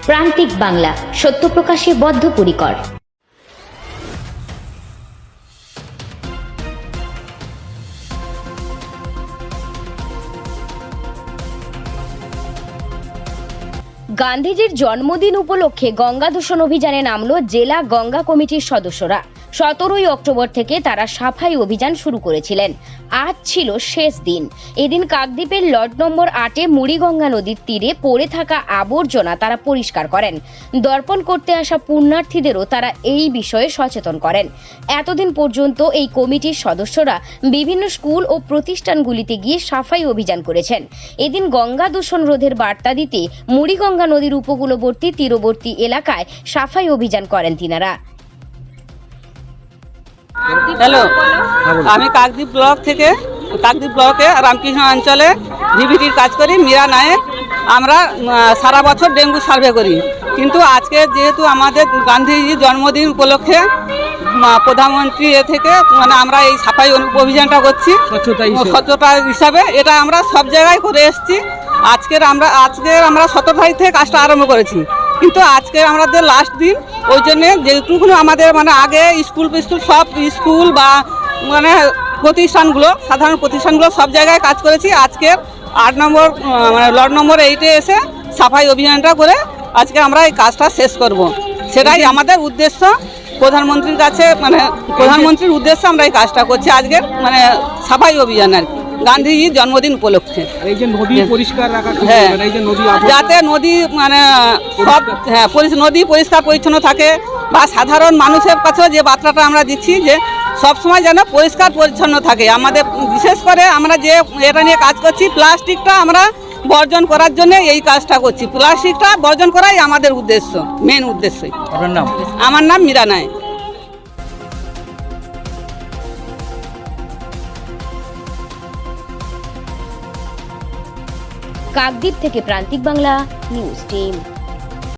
প্রান্তিক বাংলা, সত্য প্রকাশে বদ্ধপরিকর। গান্ধীজির জন্মদিন উপলক্ষে গঙ্গা দূষণ অভিযানে নামলো জেলা গঙ্গা কমিটির সদস্যরা। 17ই অক্টোবর থেকে তারা সাফাই অভিযান শুরু করেছিলেন। আজ ছিল শেষ দিন। এদিন কাকদ্বীপের লট নম্বর 8-এ মুড়িগঙ্গা নদীর তীরে পড়ে থাকা আবর্জনা তারা পরিষ্কার করেন। দর্পণ করতে আসা পুণ্যার্থীদেরও তারা এই বিষয়ে সচেতন করেন। এতদিন পর্যন্ত এই কমিটির সদস্যরা বিভিন্ন স্কুল ও প্রতিষ্ঠানগুলিতে গিয়ে সাফাই অভিযান করেছেন। এদিন গঙ্গা দূষণ রোধের বার্তা দিতে মুড়িগঙ্গা নদীর উপকূলবর্তী তীরবর্তী এলাকায় সাফাই অভিযান করেন তিনারা। হ্যালো, আমি কাকদ্বীপ ব্লকে রামকৃষ্ণ অঞ্চলে ডিবিটির কাজ করি, মীরা নায়েক। আমরা সারা বছর ডেঙ্গু সার্ভে করি, কিন্তু আজকে যেহেতু আমাদের গান্ধীজির জন্মদিন উপলক্ষে প্রধানমন্ত্রী থেকে আমরা এই সাফাই অভিযানটা করছি স্বচ্ছতা হিসাবে। এটা আমরা সব জায়গায় করে এসেছি। আজকের আমরা 17 তারিখ থেকে কাজটা আরম্ভ করেছি, কিন্তু আজকে আমাদের লাস্ট দিন। ওই জন্যে যেটুকু আমাদের আগে সব স্কুল বা প্রতিষ্ঠানগুলো, সাধারণ প্রতিষ্ঠানগুলো সব জায়গায় কাজ করেছি। আজকের 8 নম্বর লট নম্বর 8-এ এসে সাফাই অভিযানটা করে আজকে আমরা এই কাজটা শেষ করব। সেটাই আমাদের উদ্দেশ্য। প্রধানমন্ত্রীর কাছে প্রধানমন্ত্রীর উদ্দেশ্যে আমরা এই কাজটা করছি আজকের সাফাই অভিযান আর কি, গান্ধীজির জন্মদিন উপলক্ষে। এই যে নদী পরিষ্কার রাখা, এই যে নদী যাতে নদী সব নদী পরিষ্কার পরিচ্ছন্ন থাকে, বা সাধারণ মানুষের কাছেও যে বার্তাটা আমরা দিচ্ছি যে সবসময় যেন পরিষ্কার পরিচ্ছন্ন থাকে। আমাদের বিশেষ করে আমরা যে এটা নিয়ে কাজ করছি, প্লাস্টিকটা আমরা বর্জন করার জন্য এই কাজটা করছি। প্লাস্টিকটা বর্জন করাই আমাদের উদ্দেশ্য, মেন উদ্দেশ্য। আমার নাম মীরা নায়েক। কাকদ্বীপ থেকে প্রান্তিক বাংলা নিউজ টিম।